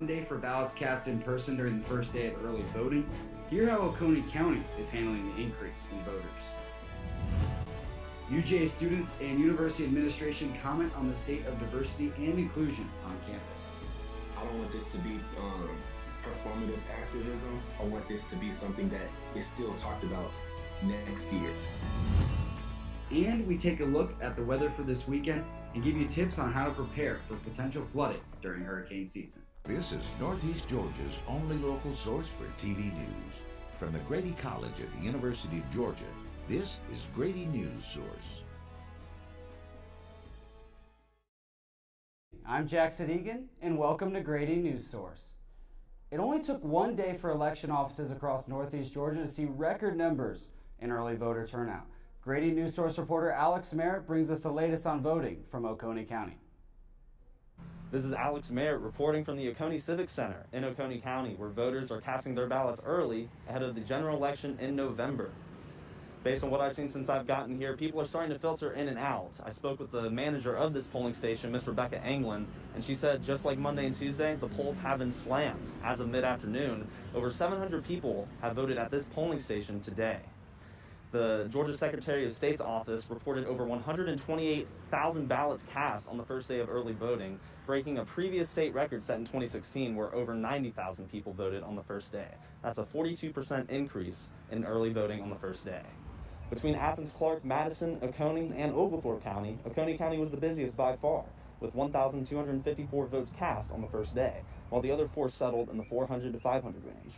day for ballots cast in person during the first day of early voting. Hear how Oconee County is handling the increase in voters. UGA students and university administration comment on the state of diversity and inclusion on campus. I don't want this to be performative activism. I want this to be something that is still talked about next year. And we take a look at the weather for this weekend and give you tips on how to prepare for potential flooding during hurricane season. This is Northeast Georgia's only local source for TV news. From the Grady College at the University of Georgia, this is Grady Newsource. I'm Jackson Egan, and welcome to Grady Newsource. It only took one day for election offices across Northeast Georgia to see record numbers in early voter turnout. Grady Newsource reporter Alex Merritt brings us the latest on voting from Oconee County. This is Alex Merritt reporting from the Oconee Civic Center in Oconee County, where voters are casting their ballots early ahead of the general election in November. Based on what I've seen since I've gotten here, people are starting to filter in and out. I spoke with the manager of this polling station, Miss Rebecca Anglin, and she said just like Monday and Tuesday, the polls have been slammed. As of mid-afternoon, over 700 people have voted at this polling station today. The Georgia Secretary of State's office reported over 128,000 ballots cast on the first day of early voting, breaking a previous state record set in 2016 where over 90,000 people voted on the first day. That's a 42% increase in early voting on the first day. Between Athens, Clarke, Madison, Oconee, and Oglethorpe County, Oconee County was the busiest by far, with 1,254 votes cast on the first day, while the other four settled in the 400 to 500 range.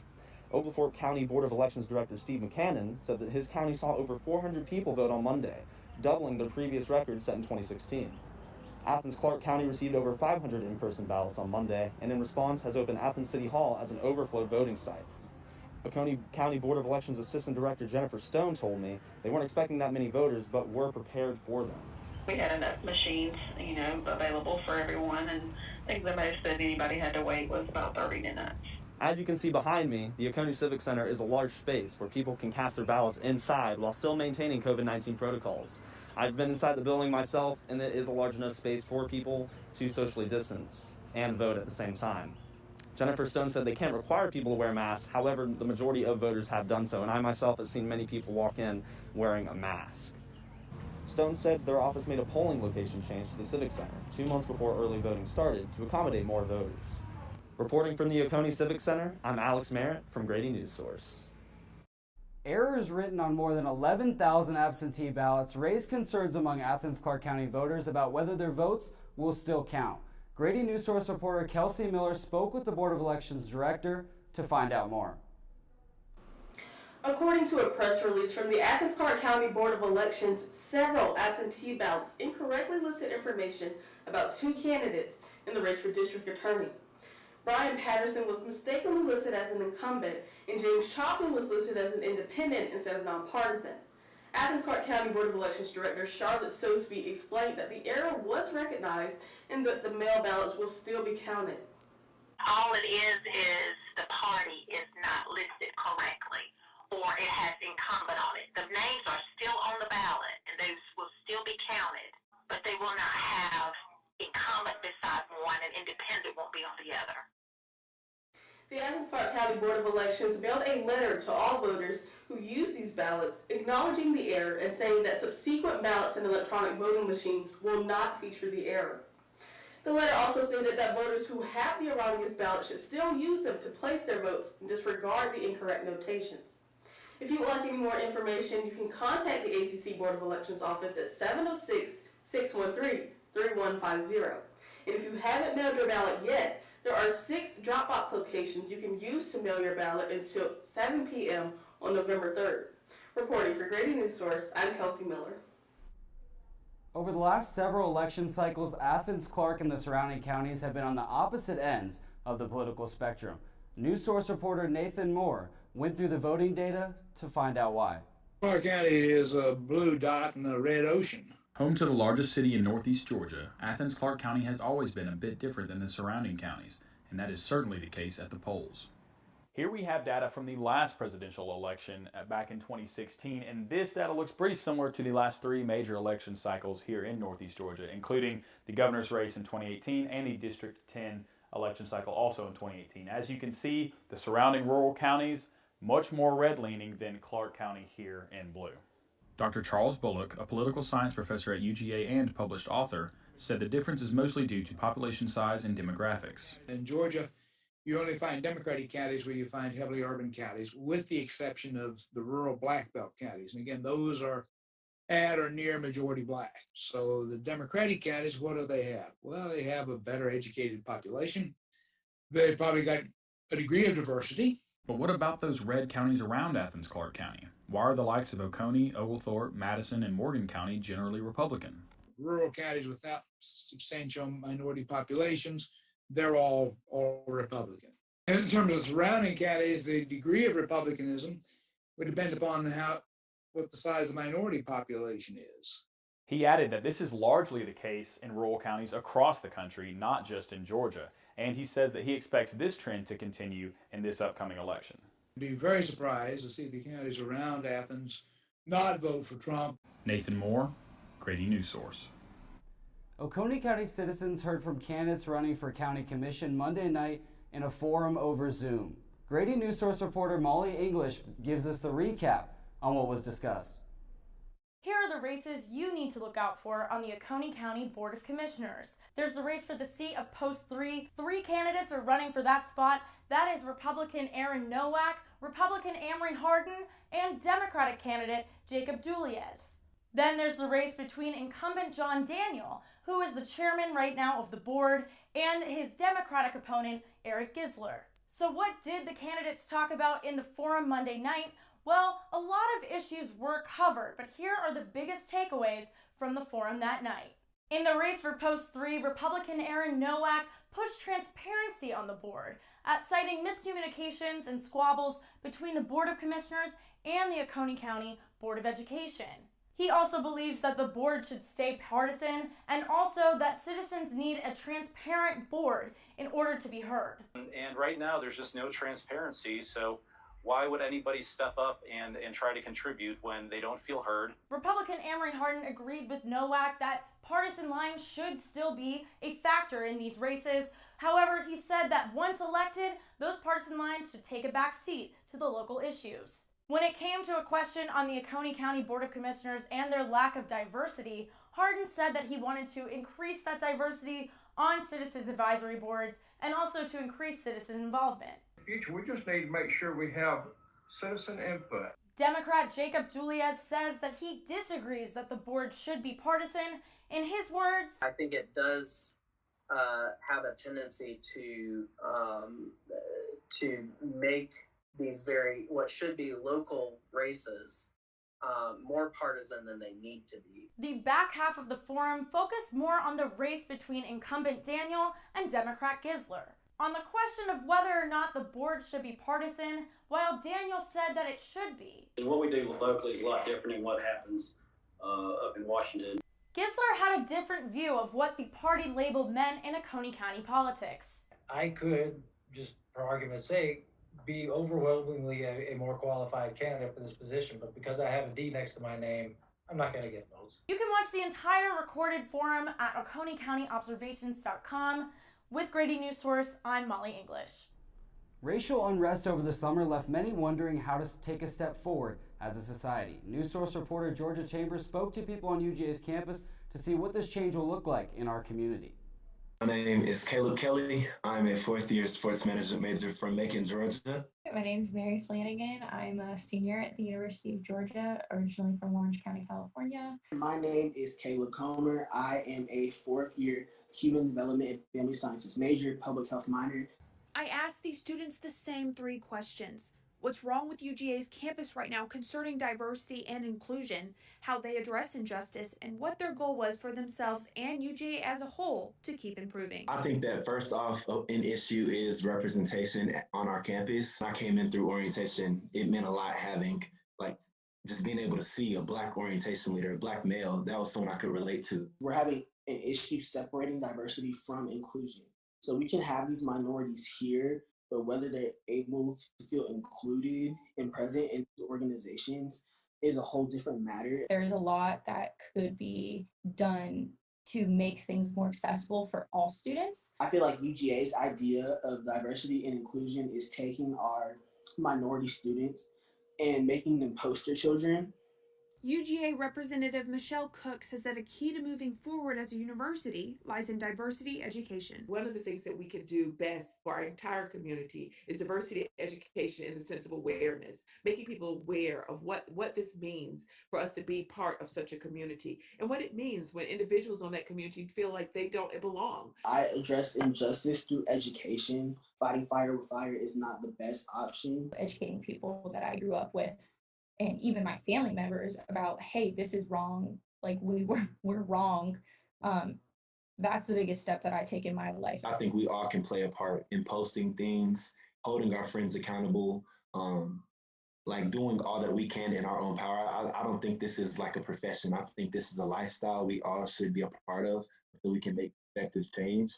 Oglethorpe County Board of Elections Director Steve McCannon said that his county saw over 400 people vote on Monday, doubling their previous record set in 2016. Athens-Clarke County received over 500 in-person ballots on Monday, and in response has opened Athens City Hall as an overflow voting site. Oconee County Board of Elections Assistant Director Jennifer Stone told me they weren't expecting that many voters, but were prepared for them. We had enough machines, available for everyone, and I think the most that anybody had to wait was about 30 minutes. As you can see behind me, the Oconee Civic Center is a large space where people can cast their ballots inside while still maintaining COVID-19 protocols. I've been inside the building myself, and it is a large enough space for people to socially distance and vote at the same time. Jennifer Stone said they can't require people to wear masks, however, the majority of voters have done so, and I myself have seen many people walk in wearing a mask. Stone said their office made a polling location change to the Civic Center 2 months before early voting started to accommodate more voters. Reporting from the Oconee Civic Center, I'm Alex Merritt from Grady Newsource. Errors written on more than 11,000 absentee ballots raised concerns among Athens-Clarke County voters about whether their votes will still count. Grady Newsource reporter Kelsey Miller spoke with the Board of Elections director to find out more. According to a press release from the Athens-Clarke County Board of Elections, several absentee ballots incorrectly listed information about two candidates in the race for district attorney. Brian Patterson was mistakenly listed as an incumbent, and James Chopin was listed as an independent instead of nonpartisan. Athens-Clarke County Board of Elections Director Charlotte Sosby explained that the error was recognized and that the mail ballots will still be counted. All it is the party is not listed correctly, or it has incumbent on it. The names are still on the ballot, and those will still be counted, but they will not have incumbent beside one, and independent won't be on the other. The Athens-Clarke County Board of Elections mailed a letter to all voters who use these ballots acknowledging the error and saying that subsequent ballots and electronic voting machines will not feature the error. The letter also stated that voters who have the erroneous ballot should still use them to place their votes and disregard the incorrect notations. If you would like any more information, you can contact the ACC Board of Elections office at 706-613-3150. And if you haven't mailed your ballot yet, there are 6 Dropbox locations you can use to mail your ballot until 7 p.m. on November 3rd. Reporting for Grady Newsource, I'm Kelsey Miller. Over the last several election cycles, Athens, Clarke, and the surrounding counties have been on the opposite ends of the political spectrum. Newsource reporter Nathan Moore went through the voting data to find out why. Clarke County is a blue dot in a red ocean. Home to the largest city in northeast Georgia, Athens-Clarke County has always been a bit different than the surrounding counties, and that is certainly the case at the polls. Here we have data from the last presidential election back in 2016, and this data looks pretty similar to the last 3 major election cycles here in northeast Georgia, including the governor's race in 2018 and the District 10 election cycle also in 2018. As you can see, the surrounding rural counties, much more red-leaning than Clark County here in blue. Dr. Charles Bullock, a political science professor at UGA and published author, said the difference is mostly due to population size and demographics. In Georgia, you only find Democratic counties where you find heavily urban counties, with the exception of the rural black belt counties. And again, those are at or near majority black. So the Democratic counties, what do they have? Well, they have a better educated population. They probably got a degree of diversity. But what about those red counties around Athens-Clarke County? Why are the likes of Oconee, Oglethorpe, Madison, and Morgan County generally Republican? Rural counties without substantial minority populations, they're all Republican. In terms of surrounding counties, the degree of Republicanism would depend upon what the size of the minority population is. He added that this is largely the case in rural counties across the country, not just in Georgia. And he says that he expects this trend to continue in this upcoming election. I'd be very surprised to see the counties around Athens not vote for Trump. Nathan Moore, Grady Newsource. Oconee County citizens heard from candidates running for county commission Monday night in a forum over Zoom. Grady Newsource reporter Molly English gives us the recap on what was discussed. Here are the races you need to look out for on the Oconee County Board of Commissioners. There's the race for the seat of Post 3. 3 candidates are running for that spot. That is Republican Aaron Nowak, Republican Amory Hardin, and Democratic candidate Jacob Duliez. Then there's the race between incumbent John Daniel, who is the chairman right now of the board, and his Democratic opponent, Eric Gisler. So what did the candidates talk about in the forum Monday night? Well, a lot of issues were covered, but here are the biggest takeaways from the forum that night. In the race for Post 3, Republican Aaron Nowak pushed transparency on the board, citing miscommunications and squabbles between the Board of Commissioners and the Oconee County Board of Education. He also believes that the board should stay partisan and also that citizens need a transparent board in order to be heard. And right now there's just no transparency, so why would anybody step up and try to contribute when they don't feel heard? Republican Amory Hardin agreed with Nowak that partisan lines should still be a factor in these races. However, he said that once elected, those partisan lines should take a back seat to the local issues. When it came to a question on the Oconee County Board of Commissioners and their lack of diversity, Hardin said that he wanted to increase that diversity on citizens advisory boards and also to increase citizen involvement. Future, we just need to make sure we have citizen input. Democrat Jacob Duliez says that he disagrees that the board should be partisan. In his words, I think it does have a tendency to make these what should be local races more partisan than they need to be. The back half of the forum focused more on the race between incumbent Daniel and Democrat Gisler. On the question of whether or not the board should be partisan, while Daniel said that it should be. And what we do locally is a lot different than what happens up in Washington. Gisler had a different view of what the party label meant in Oconee County politics. I could, just for argument's sake, be overwhelmingly a more qualified candidate for this position, but because I have a D next to my name, I'm not going to get votes. You can watch the entire recorded forum at OconeeCountyObservations.com. With Grady Newsource, I'm Molly English. Racial unrest over the summer left many wondering how to take a step forward as a society. Newsource reporter Georgia Chambers spoke to people on UGA's campus to see what this change will look like in our community. My name is Caleb Kelly. I'm a fourth-year sports management major from Macon, Georgia. My name is Mary Flanagan. I'm a senior at the University of Georgia, originally from Orange County, California. My name is Caleb Comer. I am a fourth-year Human Development and Family Sciences major, public health minor. I asked these students the same 3 questions. What's wrong with UGA's campus right now concerning diversity and inclusion, how they address injustice, and what their goal was for themselves and UGA as a whole to keep improving. I think that first off, an issue is representation on our campus. I came in through orientation. It meant a lot having, just being able to see a Black orientation leader, a Black male. That was someone I could relate to. We're having an issue separating diversity from inclusion. So we can have these minorities here, but whether they're able to feel included and present in organizations is a whole different matter. There's a lot that could be done to make things more accessible for all students. I feel like UGA's idea of diversity and inclusion is taking our minority students and making them poster children. UGA Representative Michelle Cook says that a key to moving forward as a university lies in diversity education. One of the things that we can do best for our entire community is diversity education in the sense of awareness, making people aware of what this means for us to be part of such a community and what it means when individuals on that community feel like they don't belong. I address injustice through education. Fighting fire with fire is not the best option. Educating people that I grew up with and even my family members about, hey, this is wrong. Like we're wrong. That's the biggest step that I take in my life. I think we all can play a part in posting things, holding our friends accountable, like doing all that we can in our own power. I don't think this is like a profession. I think this is a lifestyle we all should be a part of so we can make effective change.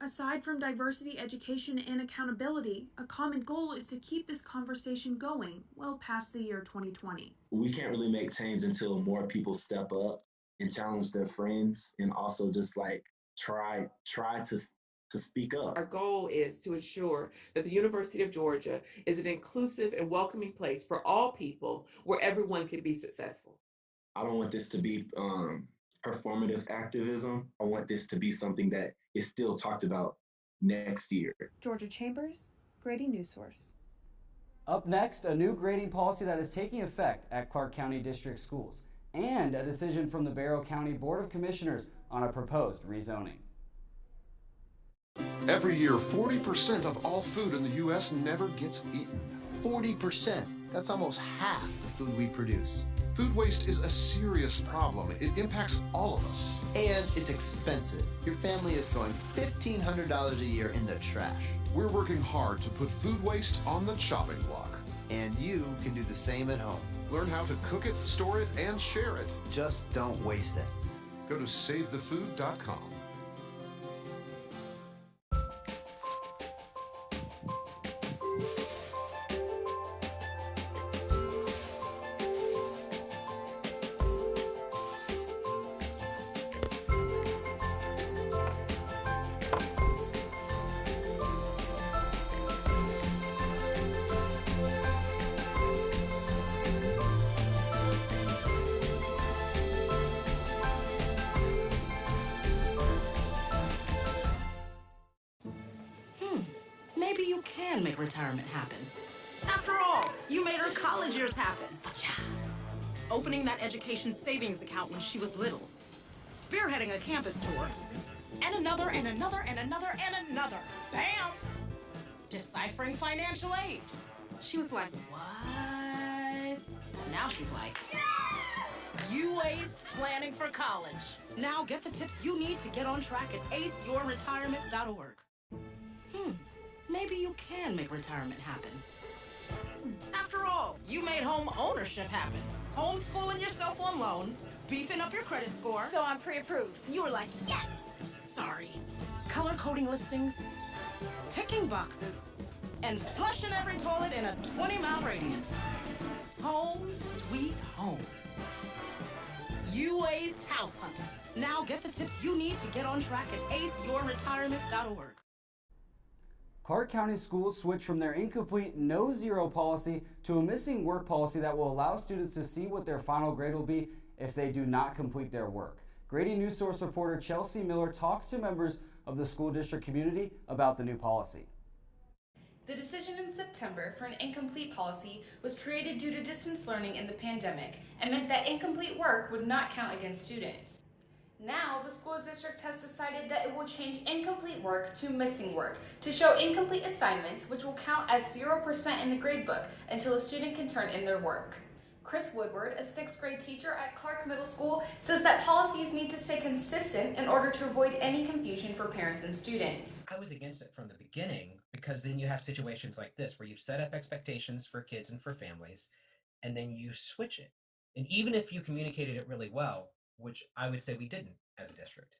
Aside from diversity education and accountability, a common goal is to keep this conversation going well past the year 2020. We can't really make change until more people step up and challenge their friends and also just like try to speak up. Our goal is to ensure that the University of Georgia is an inclusive and welcoming place for all people where everyone can be successful. I don't want this to be performative activism. I want this to be something that is still talked about next year. Georgia Chambers, Grady Newsource. Up next, a new grading policy that is taking effect at Clark County District Schools, and a decision from the Barrow County Board of Commissioners on a proposed rezoning. Every year, 40% of all food in the U.S. never gets eaten. 40%. That's almost half the food we produce. Food waste is a serious problem. It impacts all of us. And it's expensive. Your family is throwing $1,500 a year in the trash. We're working hard to put food waste on the chopping block. And you can do the same at home. Learn how to cook it, store it, and share it. Just don't waste it. Go to savethefood.com. Maybe you can make retirement happen. After all, you made her college years happen. Opening that education savings account when she was little. Spearheading a campus tour. And another, and another, and another, and another. Bam! Deciphering financial aid. She was like, what? And now she's like, you aced planning for college. Now get the tips you need to get on track at aceyourretirement.org. Maybe you can make retirement happen. After all, you made home ownership happen. Homeschooling yourself on loans, beefing up your credit score. So I'm pre-approved. You were like, yes! Sorry. Color-coding listings, ticking boxes, and flushing every toilet in a 20-mile radius. Home sweet home. You aced house hunting. Now get the tips you need to get on track at aceyourretirement.org. Clark County schools switched from their incomplete no zero policy to a missing work policy that will allow students to see what their final grade will be if they do not complete their work. Grady Newsource reporter Chelsea Miller talks to members of the school district community about the new policy. The decision in September for an incomplete policy was created due to distance learning in the pandemic and meant that incomplete work would not count against students. Now, the school district has decided that it will change incomplete work to missing work to show incomplete assignments, which will count as 0% in the gradebook until a student can turn in their work. Chris Woodward, a 6th grade teacher at Clark Middle School, says that policies need to stay consistent in order to avoid any confusion for parents and students. I was against it from the beginning because then you have situations like this where you've set up expectations for kids and for families, and then you switch it. And even if you communicated it really well, which I would say we didn't as a district.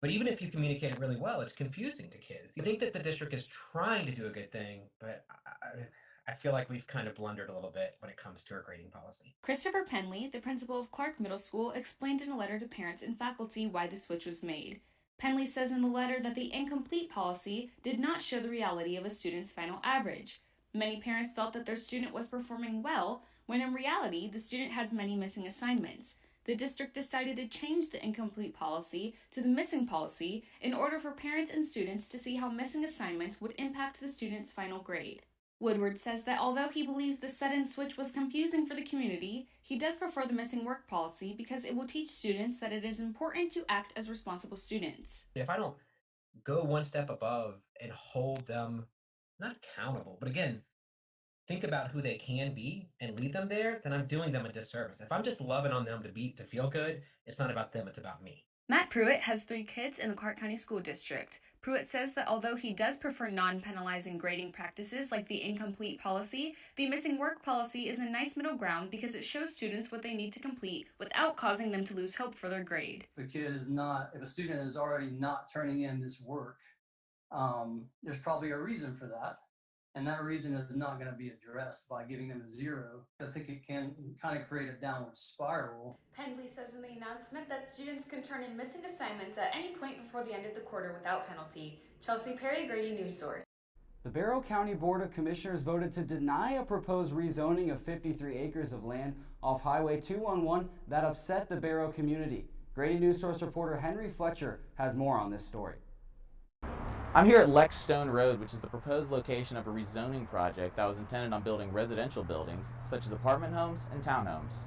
But even if you communicate it really well, it's confusing to kids. You think that the district is trying to do a good thing, but I feel like we've kind of blundered a little bit when it comes to our grading policy. Christopher Penley, the principal of Clark Middle School, explained in a letter to parents and faculty why the switch was made. Penley says in the letter that the incomplete policy did not show the reality of a student's final average. Many parents felt that their student was performing well, when in reality, the student had many missing assignments. The district decided to change the incomplete policy to the missing policy in order for parents and students to see how missing assignments would impact the student's final grade. Woodward says that although he believes the sudden switch was confusing for the community, he does prefer the missing work policy because it will teach students that it is important to act as responsible students. If I don't go one step above and hold them, not accountable, but again, think about who they can be and lead them there, then I'm doing them a disservice. If I'm just loving on them to feel good, it's not about them, it's about me. Matt Pruitt has 3 kids in the Clark County School District. Pruitt says that although he does prefer non-penalizing grading practices like the incomplete policy, the missing work policy is a nice middle ground because it shows students what they need to complete without causing them to lose hope for their grade. If a student is already not turning in this work, there's probably a reason for that. And that reason is not going to be addressed by giving them a 0. I think it can kind of create a downward spiral. Penley says in the announcement that students can turn in missing assignments at any point before the end of the quarter without penalty. Chelsea Perry, Grady Newsource. The Barrow County Board of Commissioners voted to deny a proposed rezoning of 53 acres of land off Highway 211 that upset the Barrow community. Grady Newsource reporter Henry Fletcher has more on this story. I'm here at Lex Stone Road, which is the proposed location of a rezoning project that was intended on building residential buildings, such as apartment homes and townhomes.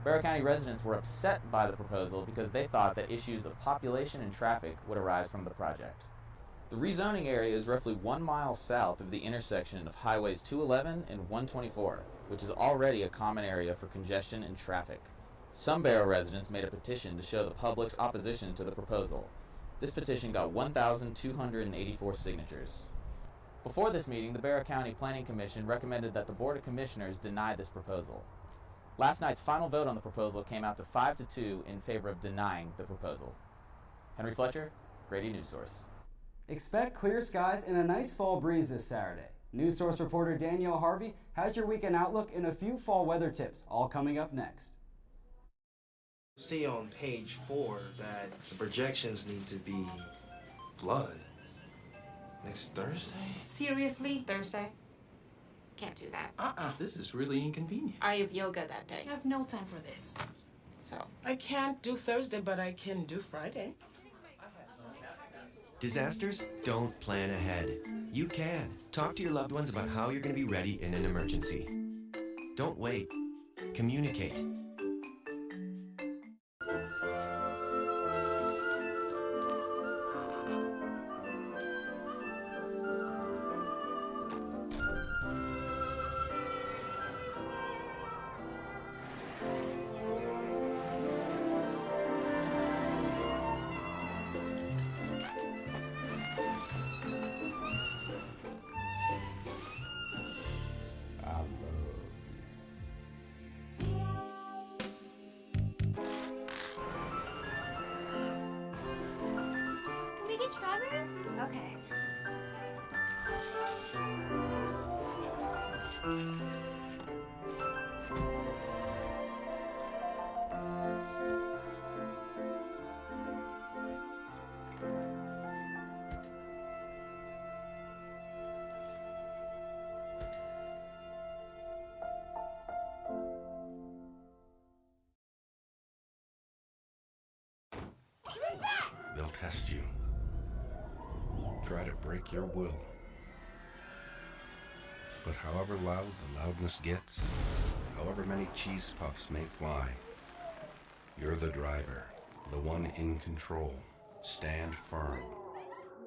Barrow County residents were upset by the proposal because they thought that issues of population and traffic would arise from the project. The rezoning area is roughly 1 mile south of the intersection of Highways 211 and 124, which is already a common area for congestion and traffic. Some Barrow residents made a petition to show the public's opposition to the proposal. This petition got 1,284 signatures. Before this meeting, the Barrow County Planning Commission recommended that the Board of Commissioners deny this proposal. Last night's final vote on the proposal came out to 5-2 in favor of denying the proposal. Henry Fletcher, Grady Newsource. Expect clear skies and a nice fall breeze this Saturday. Newsource reporter Danielle Harvey has your weekend outlook and a few fall weather tips, all coming up next. See on page 4 that the projections need to be flood next Thursday. Seriously? Thursday? Can't do that. This is really inconvenient. I have yoga that day. I have no time for this. So. I can't do Thursday, but I can do Friday. Disasters don't plan ahead. You can. Talk to your loved ones about how you're going to be ready in an emergency. Don't wait. Communicate. Strawberries? Okay. They'll test you. Try to break your will. But however loud the loudness gets, however many cheese puffs may fly, you're the driver, the one in control. Stand firm.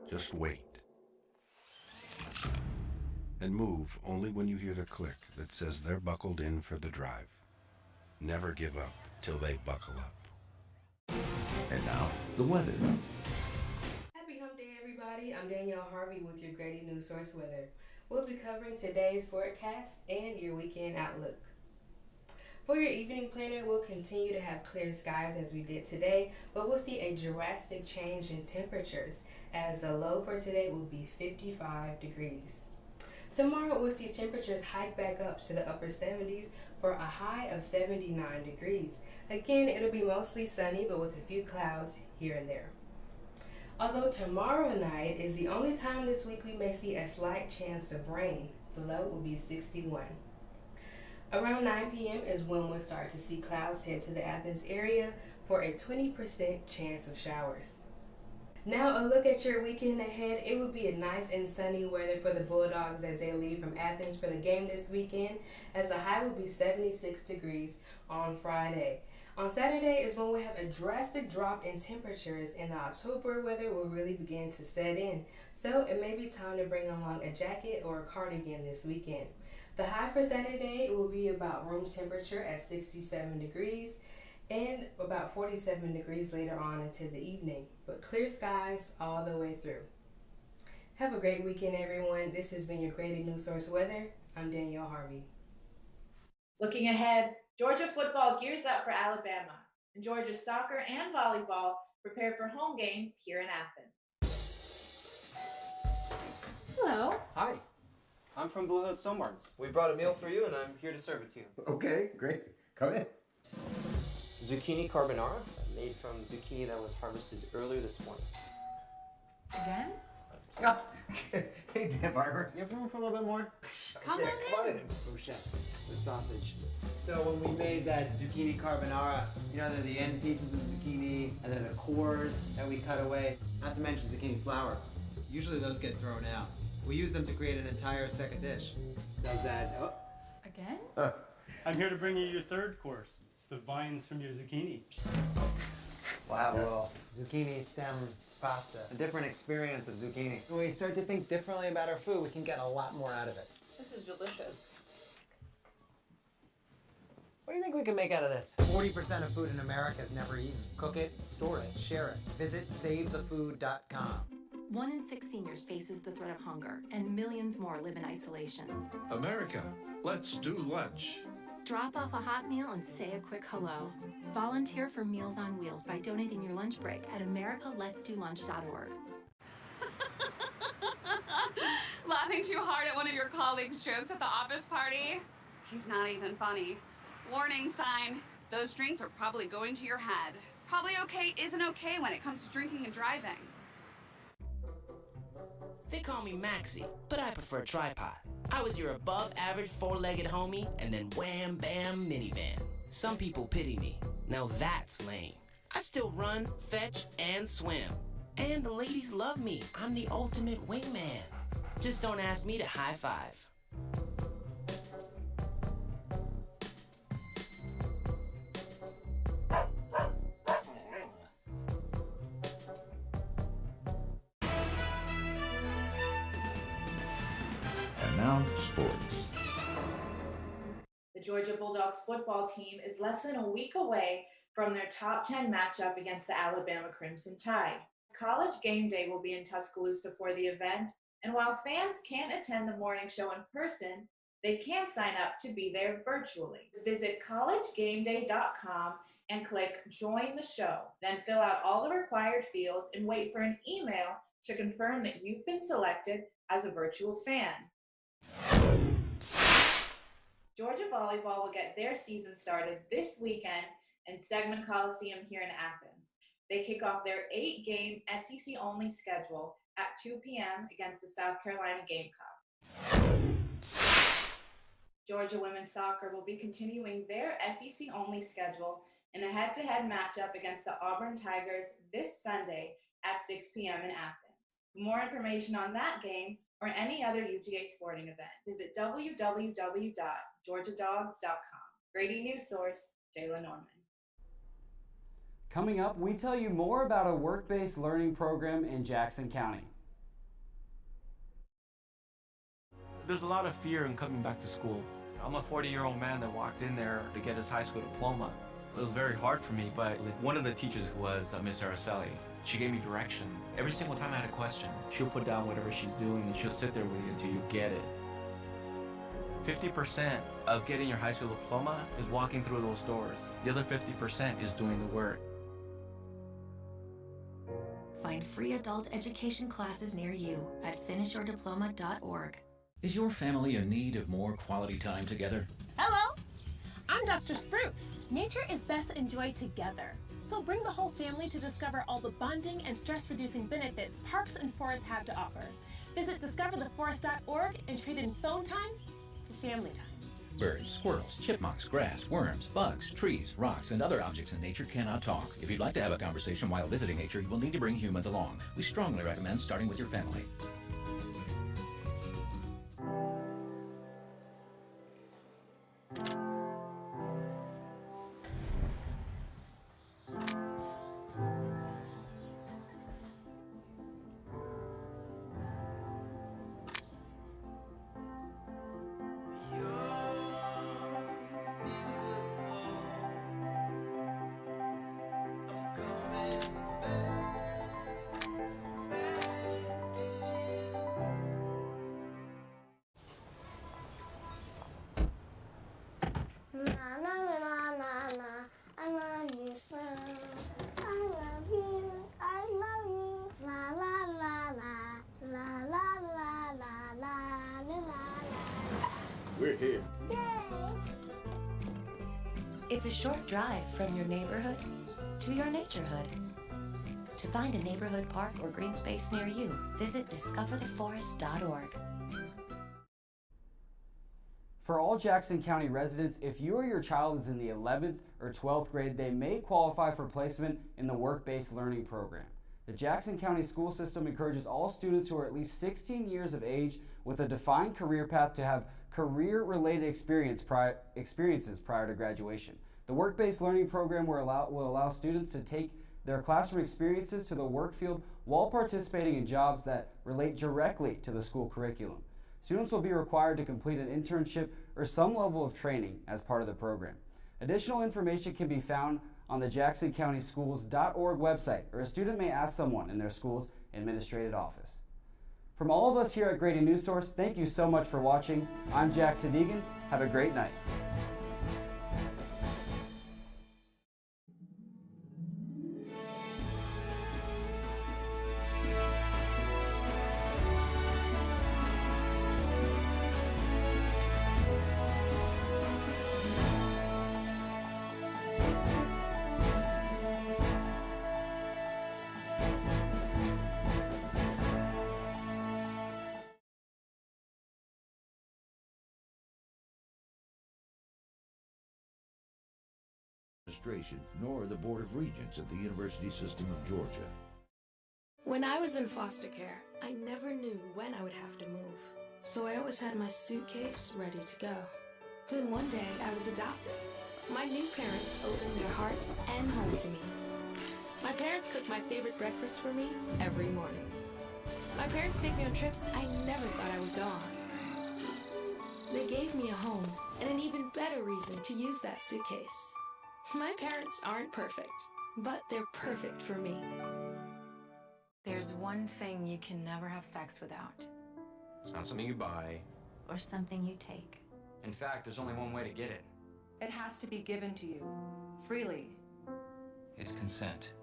Just wait. And move only when you hear the click that says they're buckled in for the drive. Never give up till they buckle up. And now, the weather. Happy hump day, everybody. I'm Danielle Harvey with your Grady Newsource weather. We'll be covering today's forecast and your weekend outlook. For your evening planner, we'll continue to have clear skies as we did today, but we'll see a drastic change in temperatures as the low for today will be 55 degrees. Tomorrow we'll see temperatures hike back up to the upper 70s for a high of 79 degrees. Again, it'll be mostly sunny, but with a few clouds here and there. Although tomorrow night is the only time this week we may see a slight chance of rain, the low will be 61. Around 9 p.m. is when we'll start to see clouds head to the Athens area for a 20% chance of showers. Now a look at your weekend ahead. It will be a nice and sunny weather for the Bulldogs as they leave from Athens for the game this weekend, as the high will be 76 degrees on Friday. On Saturday is when we have a drastic drop in temperatures and the October weather will really begin to set in. So it may be time to bring along a jacket or a cardigan this weekend. The high for Saturday will be about room temperature at 67 degrees and about 47 degrees later on into the evening, but clear skies all the way through. Have a great weekend, everyone. This has been your Grady Newsource weather. I'm Danielle Harvey. Looking ahead, Georgia football gears up for Alabama, and Georgia soccer and volleyball prepare for home games here in Athens. Hello. Hi. I'm from Blue Hood Stone Barns. We brought a meal for you, and I'm here to serve it to you. Okay, great. Come in. Zucchini carbonara, made from zucchini that was harvested earlier this morning. Again? Hey, Dan Barber. You have room for a little bit more? Come on in. Bruschettes, the sausage. So when we made that zucchini carbonara, you know, they're the end pieces of the zucchini, and then the cores that we cut away, not to mention zucchini flour. Usually those get thrown out. We use them to create an entire second dish. Does that... Oh. Again? I'm here to bring you your third course. It's the vines from your zucchini. Wow, well, zucchini stem pasta. A different experience of zucchini. When we start to think differently about our food, we can get a lot more out of it. This is delicious. What do you think we can make out of this? 40% of food in America is never eaten. Cook it, store it, share it. Visit SaveTheFood.com. 1 in 6 seniors faces the threat of hunger, and millions more live in isolation. America, let's do lunch. Drop off a hot meal and say a quick hello. Volunteer for Meals on Wheels by donating your lunch break at americaletsdolunch.org. Laughing too hard at one of your colleagues' jokes at the office party? He's not even funny. Warning sign. Those drinks are probably going to your head. Probably okay isn't okay when it comes to drinking and driving. They call me Maxie, but I prefer tripod. I was your above-average four-legged homie, and then wham-bam minivan. Some people pity me. Now that's lame. I still run, fetch, and swim. And the ladies love me. I'm the ultimate wingman. Just don't ask me to high-five. Now, sports. The Georgia Bulldogs football team is less than a week away from their top 10 matchup against the Alabama Crimson Tide. College game day will be in Tuscaloosa for the event, and while fans can't attend the morning show in person, they can sign up to be there virtually. Visit collegegameday.com and click Join the Show. Then fill out all the required fields and wait for an email to confirm that you've been selected as a virtual fan. Georgia volleyball will get their season started this weekend in Stegman Coliseum here in Athens. They kick off their 8-game SEC-only schedule at 2 p.m. against the South Carolina Gamecocks. Georgia women's soccer will be continuing their SEC-only schedule in a head-to-head matchup against the Auburn Tigers this Sunday at 6 p.m. in Athens. For more information on that game or any other UGA sporting event, visit www.georgiadogs.com. Grady Newsource, Jayla Norman. Coming up, we tell you more about a work-based learning program in Jackson County. There's a lot of fear in coming back to school. I'm a 40-year-old man that walked in there to get his high school diploma. It was very hard for me, but one of the teachers was Miss Araceli. She gave me direction. Every single time I had a question, she'll put down whatever she's doing and she'll sit there with you until you get it. 50% of getting your high school diploma is walking through those doors. The other 50% is doing the work. Find free adult education classes near you at finishyourdiploma.org. Is your family in need of more quality time together? Hello, I'm Dr. Spruce. Nature is best enjoyed together. So bring the whole family to discover all the bonding and stress-reducing benefits parks and forests have to offer. Visit discovertheforest.org and trade in phone time for family time. Birds, squirrels, chipmunks, grass, worms, bugs, trees, rocks, and other objects in nature cannot talk. If you'd like to have a conversation while visiting nature, you will need to bring humans along. We strongly recommend starting with your family. We're here. It's a short drive from your neighborhood to your naturehood. To find a neighborhood park or green space near you, visit discovertheforest.org. For all Jackson County residents, if you or your child is in the 11th or 12th grade, they may qualify for placement in the work-based learning program. The Jackson County school system encourages all students who are at least 16 years of age with a defined career path to have career-related experiences prior to graduation. The work-based learning program will allow students to take their classroom experiences to the work field while participating in jobs that relate directly to the school curriculum. Students will be required to complete an internship or some level of training as part of the program. Additional information can be found on the jacksoncountyschools.org website, or a student may ask someone in their school's administrative office. From all of us here at Grady Newsource, thank you so much for watching. I'm Jack Sadigan. Have a great night. Nor the Board of Regents of the University System of Georgia. When I was in foster care, I never knew when I would have to move, so I always had my suitcase ready to go. Then one day I was adopted. My new parents opened their hearts and home to me. My parents cook my favorite breakfast for me every morning. My parents take me on trips I never thought I would go on. They gave me a home and an even better reason to use that suitcase. My parents aren't perfect, but they're perfect for me. There's one thing you can never have sex without. It's not something you buy. Or something you take. In fact, there's only one way to get it. It has to be given to you, freely. It's consent.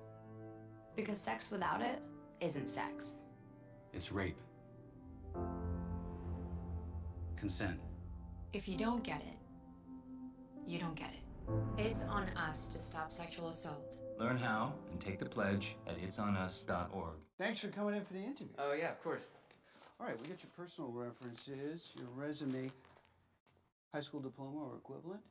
Because sex without it isn't sex. It's rape. Consent. If you don't get it, you don't get it. It's on us to stop sexual assault. Learn how and take the pledge at itsonus.org. Thanks for coming in for the interview. Oh, yeah, of course. All right, we got your personal references, your resume, high school diploma or equivalent.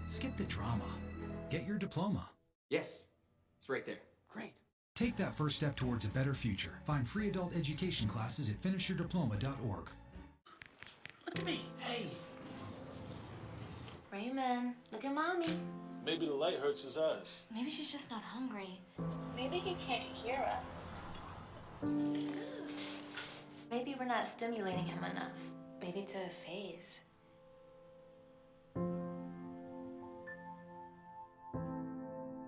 Skip the drama. Get your diploma. Yes, it's right there. Great. Take that first step towards a better future. Find free adult education classes at finishyourdiploma.org. Look at me. Hey. Raymond, look at Mommy. Maybe the light hurts his eyes. Maybe she's just not hungry. Maybe he can't hear us. Maybe we're not stimulating him enough. Maybe it's a phase.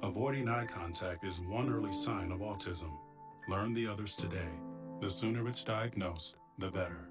Avoiding eye contact is one early sign of autism. Learn the others today. The sooner it's diagnosed, the better.